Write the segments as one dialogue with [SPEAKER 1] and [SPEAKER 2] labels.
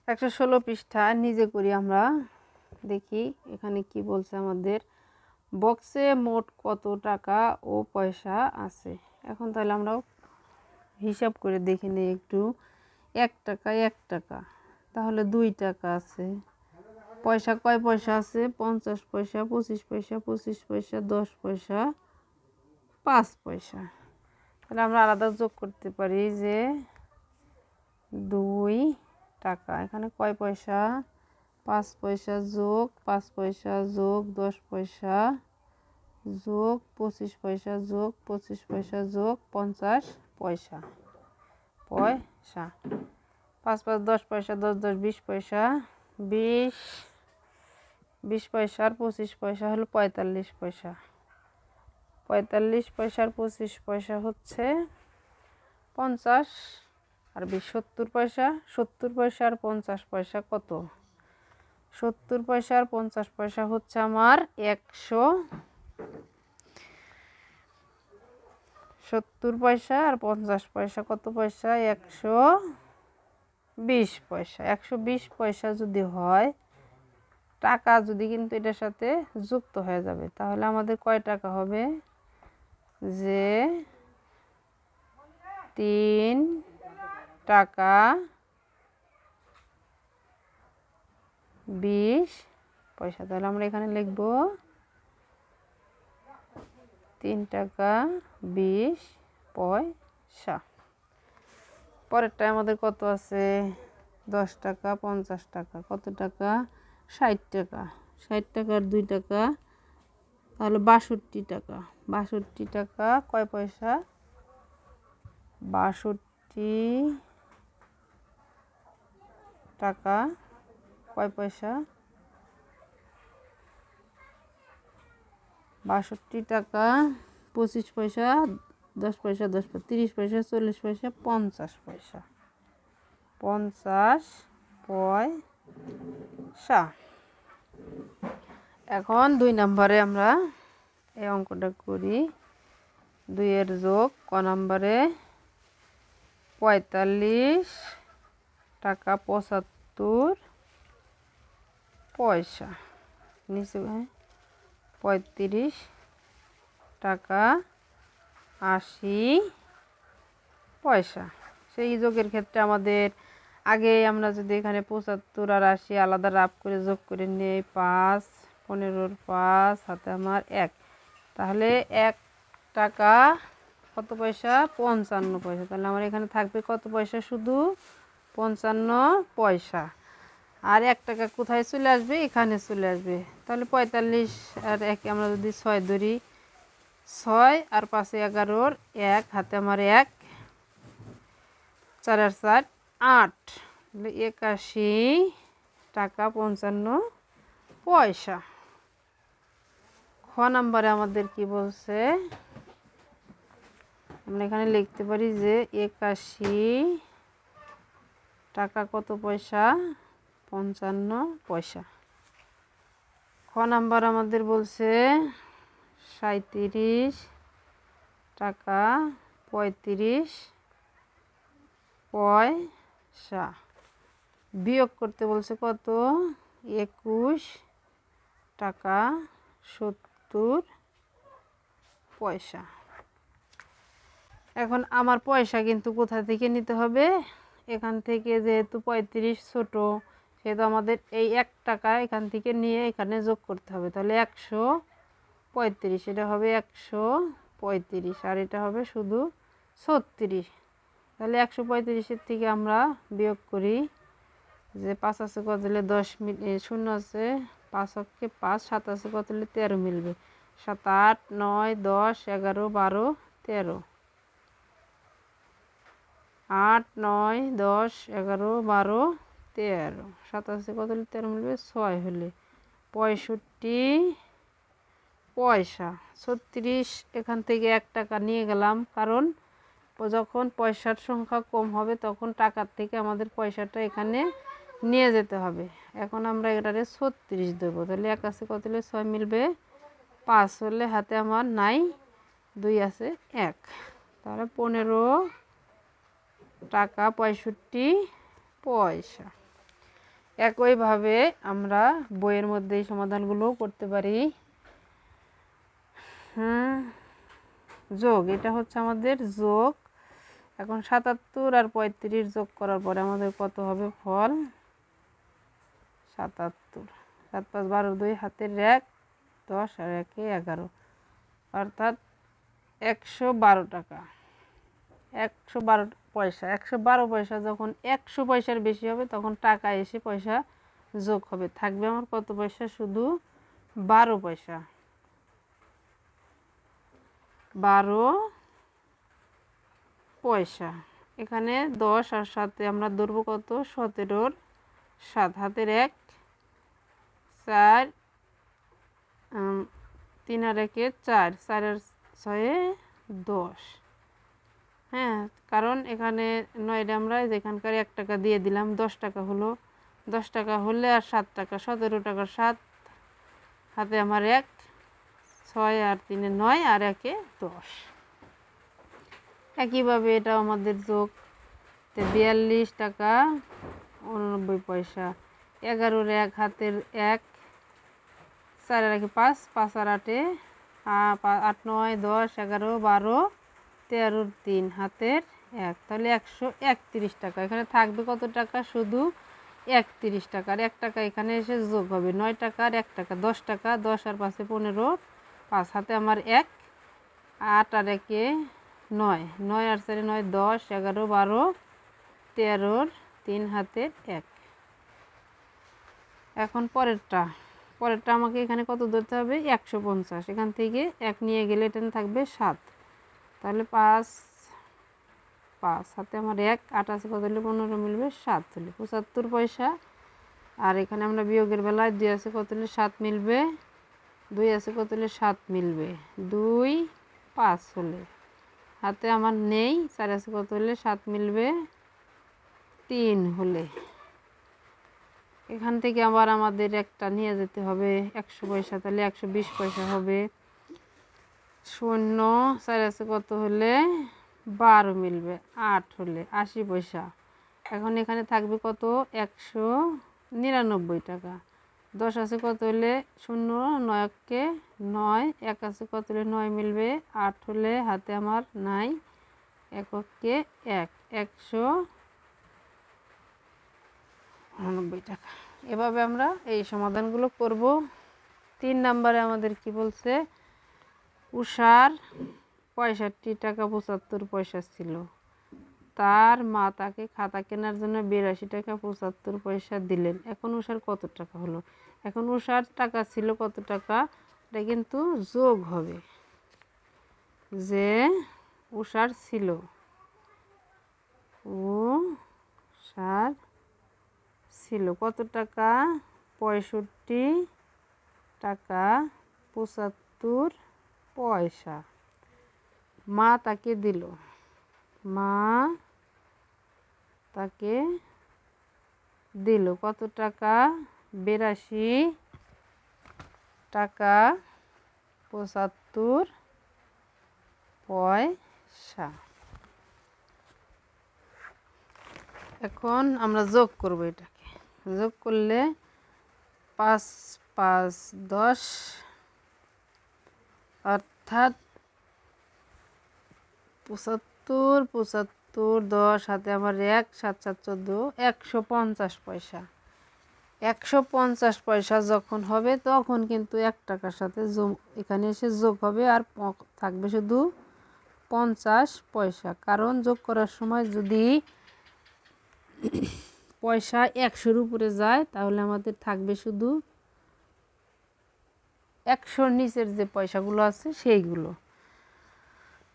[SPEAKER 1] 116 পৃষ্ঠা নিজে করি আমরা। দেখি এখানে কি বলছে আমাদের। বক্সে মোট কত টাকা ও পয়সা আছে। এখন তাহলে আমরা হিসাব করে দেখে নিই একটু। 1 টাকা 1 টাকা, তাহলে 2 টাকা আছে। পয়সা কয় পয়সা আছে? 50 পয়সা, 25 পয়সা, 25 পয়সা, 10 পয়সা, 5 পয়সা। তাহলে আমরা আলাদা যোগ করতে পারি যে 2 টাকা। এখানে কয় পয়সা? 5 পয়সা যোগ 5 পয়সা যোগ 10 পয়সা যোগ 25 পয়সা যোগ 25 পয়সা যোগ 50 পয়সা। 5 5 10 পয়সা, 10 10 20 পয়সা, 20 পয়সার 25 পয়সা হলো 45 পয়সা। 45 পয়সার 25 পয়সা হচ্ছে 50, আর 70 পয়সা। 70 পয়সা আর 50 পয়সা কত? 70 পয়সা আর 50 পয়সা হচ্ছে আমার 100। 70 পয়সা আর 50 পয়সা কত পয়সা? 120 পয়সা। 120 পয়সা যদি হয়, টাকা যদি কিন্তু এটার সাথে যুক্ত হয়ে যাবে, তাহলে আমাদের কয় টাকা হবে? যে 3 টাকা 20 পয়সা। তাহলে আমরা এখানে লিখব 3 টাকা 20 পয়সা। পরেরটায় আমাদের কত আছে? 10 টাকা 50 টাকা, কত টাকা? 60 টাকা। 60 টাকার 2 টাকা, তাহলে 62 টাকা। 62 টাকা কয় পয়সা? 62 টাকা কয় পয়সা? 62 টাকা 25 পয়সা, 10 পয়সা 10 পয়সা, 30 পয়সা 40 পয়সা 50 পয়সা। 50 পয়সা। এখন 2 নম্বরে আমরা এই অঙ্কটা করি। 2 এর যোগ ক নম্বরে? 45 টাকা 75 পয়সা। নিচে 35 টাকা 80 পয়সা। সেই যোগের ক্ষেত্রে আমাদের আগে আমরা যদি এখানে 75 আর 80 আলাদা রাফ করে যোগ করে নিই, 5 15 5 হাতে আমার 1, তাহলে 1 টাকা কত পয়সা? 55 পয়সা। তাহলে আমার এখানে থাকবে কত পয়সা? শুধু 55 পয়সা। আর 1 টাকা কোথায় চলে আসবে? এখানে চলে আসবে। তাহলে 45 আর 1 আমরা যদি 6 ধরি, 6 আর 5 11, 1 হাতে আমার 1, 4 আর 4 8, তাহলে 81 টাকা 55 পয়সা। খ নম্বরে আমাদের কি বলছে? আমরা এখানে লিখতে পারি যে 81 টাকা কত পয়সা? 55 পয়সা। খ নাম্বার আমাদের বলছে 37 টাকা 35 পয়সা। বিয়োগ করতে বলছে কত? 21 টাকা 70 পয়সা। এখন আমার পয়সা কিন্তু কোথা থেকে নিতে হবে? এখান থেকে, যেহেতু 35 ছোট, সেহেতু আমাদের এই 1 টাকা এখান থেকে নিয়ে এখানে যোগ করতে হবে। তাহলে 135, এটা হবে 135, আর এটা হবে শুধু 36। তাহলে 135-এর থেকে আমরা বিয়োগ করি, যে 5 আছে কত দিলে 10 শূন্য আছে, 5 অক্ষে 5, 7 আছে কত দিলে 13 মিলবে। 7 8 9 10 11 12 13, 8 9 10 11 12 13, 7 আছে কত হলে 13 মিলবে? 6 হলে 65 পয়সা। 36 এখান থেকে 1 টাকা নিয়ে গেলাম, কারণ যখন পয়সার সংখ্যা কম হবে তখন টাকার থেকে আমাদের পয়সাটা এখানে নিয়ে যেতে হবে। এখন আমরা এটারে 36 দেবো। তাহলে 1 আছে কত হলে 6 মিলবে? 5 হলে হাতে আমার নাই, 2 আছে 1, তাহলে 15 টাকা 65 পয়সা। একইভাবে আমরা বইয়ের মধ্যে এই সমাধানগুলো করতে পারি। যোগ, এটা হচ্ছে আমাদের যোগ। এখন ৭৭ আর ৩৫ যোগ করার পরে আমাদের কত হবে ফল? ৭৭। ৭ ৫ ১২, ২ হাতের ১, ১০ আর ১ ১১, অর্থাৎ ১১২ টাকা, ১১২ পয়সা। ১১২ পয়সা যখন ১০০ পয়সার বেশি হবে তখন টাকা এসে পয়সা যোগ হবে। থাকবে আমার কত পয়সা? শুধু ১২ পয়সা। ১২ পয়সা। এখানে ১০ আর ৭ আমরা ধরবো কত? ১৭-র ৭, হাতের ১, ৪, ৩ আর ১ ৪, ৪ আর ৬ ১০। হ্যাঁ, কারণ এখানে ৯টা আমরা যেখানকার ১ টাকা দিয়ে দিলাম, ১০ টাকা হলো। ১০ টাকা হলে আর ৭ টাকা, ১৭ টাকা ৭, হাতে আমার ১, ৬ আর ৩ ৯ আর ১ ১০। একইভাবে এটা আমাদের যোগ। ৪২ টাকা ৮৯ পয়সা। ১১-র ১, হাতের ১, ৪ আর ১ ৫, ৫ আর ৮ ৮ ৯ ১০ ১১ ১২ ১৩-র ৩, হাতের ১, তাহলে ১৩১ টাকা। এখানে থাকবে কত টাকা? শুধু ৩১ টাকা। আর ১ টাকা এখানে এসে যোগ হবে। ৯ টাকা আর ১ টাকা ১০ টাকা, ১০ আর ৫ ১৫, ৫ হাতে আমার ১, ৮ আর ১ ৯, ৯ আর ৪ ৯ ১০ ১১ ১২ ১৩-র ৩, হাতের ১। এখন পরেরটা আমাকে এখানে কত ধরতে হবে? ১৫০। এখান থেকে ১ নিয়ে গেলে এটা থাকবে ৭, তাহলে ৫ ৫ হাতে আমার ১, ৮ আছে কত হলে ১৫ মিলবে? ৭ হলে ৭৫ পয়সা। আর এখানে আমরা বিয়োগের বেলায় ২ আছে কত হলে ৭ মিলবে? ২ আছে কত হলে ৭ মিলবে? ২ ৫ হলে, হাতে আমার নেই। ৪ আছে কত হলে ৭ মিলবে? ৩ হলে। এখান থেকে আবার আমাদের একটা নিয়ে যেতে হবে ১০০ পয়সা, তাহলে ১২০ পয়সা হবে। ০ ৪ আছে কত হলে ১২ মিলবে? ৮ হলে ৮০ পয়সা। এখন এখানে থাকবে কত? ১৯৯ টাকা। ১০ আছে কত হলে ০ ৯ কে ৯, ১ আছে কত হলে ৯ মিলবে? ৮ হলে, হাতে আমার নাই, এককে ১, ১৯৯ টাকা। এভাবে আমরা এই সমাধানগুলো করব। ৩ নম্বরে আমাদের কি বলছে? উষার ৬৫ টাকা ৭৫ পয়সা ছিল। তার মা তাকে খাতা কেনার জন্য ৮২ টাকা ৭৫ পয়সা দিলেন। এখন উষার কত টাকা হলো? এখন উষার টাকা ছিল কত টাকা? এটা কিন্তু যোগ হবে, যে উষার ছিল, উষার ছিল কত টাকা? ৬৫ টাকা ৭৫ পয়সা। মা তাকে দিল, মা তাকে দিল কত টাকা? ৮২ টাকা ৭৫ পয়সা। এখন আমরা যোগ করব এটাকে। যোগ করলে ৫ ৫ ১০, অর্থাৎ ৭৫ ৭৫ ১০, হাতে আমার ১, ৭ ৭ ১৪, ১৫০ পয়সা। ১৫০ পয়সা যখন হবে তখন কিন্তু ১ টাকার সাথে এখানে এসে যোগ হবে, আর থাকবে শুধু ৫০ পয়সা। কারণ যোগ করার সময় যদি পয়সা ১০০-র উপরে যায় তাহলে আমাদের থাকবে শুধু ১০০-র নিচের যে পয়সাগুলো আছে সেইগুলো।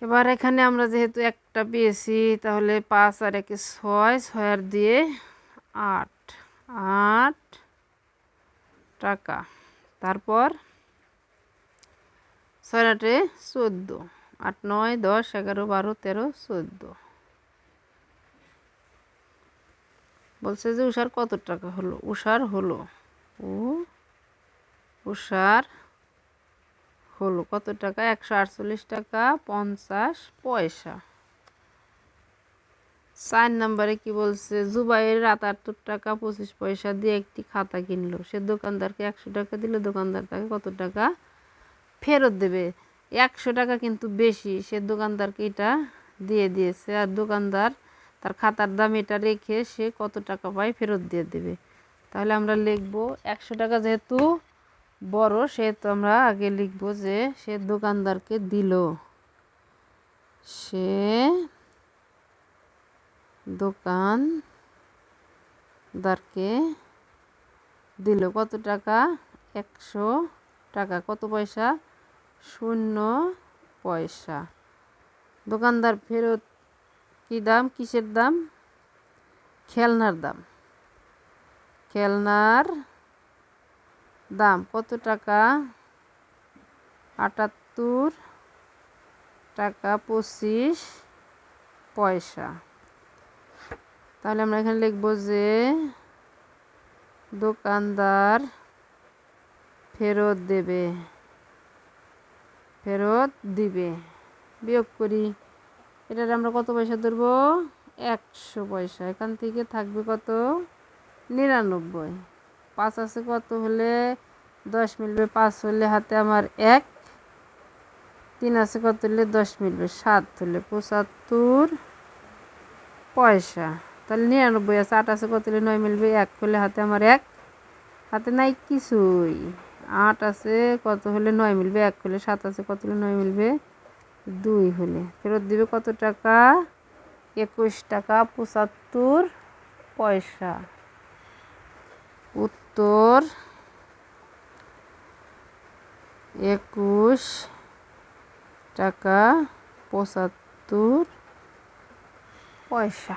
[SPEAKER 1] এবার এখানে আমরা যেহেতু একটা পেয়েছি, তাহলে ৫ আর ১ ৬, ৬ আর ২ ৮, ৮ টাকা। তারপর ৬ আর ৮ ১৪, ৮ ৯ ১০ ১১ ১২ ১৩ ১৪। বলছে যে উষার কত টাকা হলো? উষার হলো উষার হলো কত টাকা? ১৪৮ টাকা ৫০ পয়সা। 4 নম্বরে কি বলছে, জুবাইর 78 টাকা 25 পয়সা দিয়ে একটি খাতা কিনলো। সে দোকানদারকে 100 টাকা দিল, দোকানদার তাকে কত টাকা ফেরত দেবে? 100 টাকা কিন্তু বেশি, সে দোকানদারকে এটা দিয়ে দিয়েছে, আর দোকানদার তার খাতার দাম এটা রেখে সে কত টাকা পায় ফেরত দিয়ে দেবে। তাহলে আমরা লিখব 100 টাকা যেহেতু বড় সেহেতু আমরা আগে লিখব যে সে দোকানদারকে দিল, সে দোকানদারকে দিল কত টাকা? 100 টাকা। কত পয়সা? 0 পয়সা। দোকানদার ফেরত কি দাম? কিসের দাম? খেলনার দাম। খেলনার দাম কত টাকা? 78 টাকা 25 পয়সা। তাহলে আমরা এখানে লিখব যে দোকানদার ফেরত দিবে। বিয়োগ করি, এটার আমরা কত পয়সা ধরবো? 100 পয়সা। এখান থেকে থাকবে কত? 99। 5 আছে কত হলে 10 মিলবে? 5 হলে হাতে আমার 1, 3 আছে কত হলে 10 মিলবে? 7 হলে 75 পয়সা। তাহলে 99 আছে, 8 আছে কত হলে 9 মিলবে? 1 হলে হাতে আমার 1, হাতে নাই কিছুই। 8 আছে কত হলে 9 মিলবে? 1 হলে। 7 আছে কত হলে 9 মিলবে? 2 হলে। ফেরত দিবে কত টাকা? 21 টাকা 75 পয়সা। উত্তর 21 টাকা 75 পয়সা।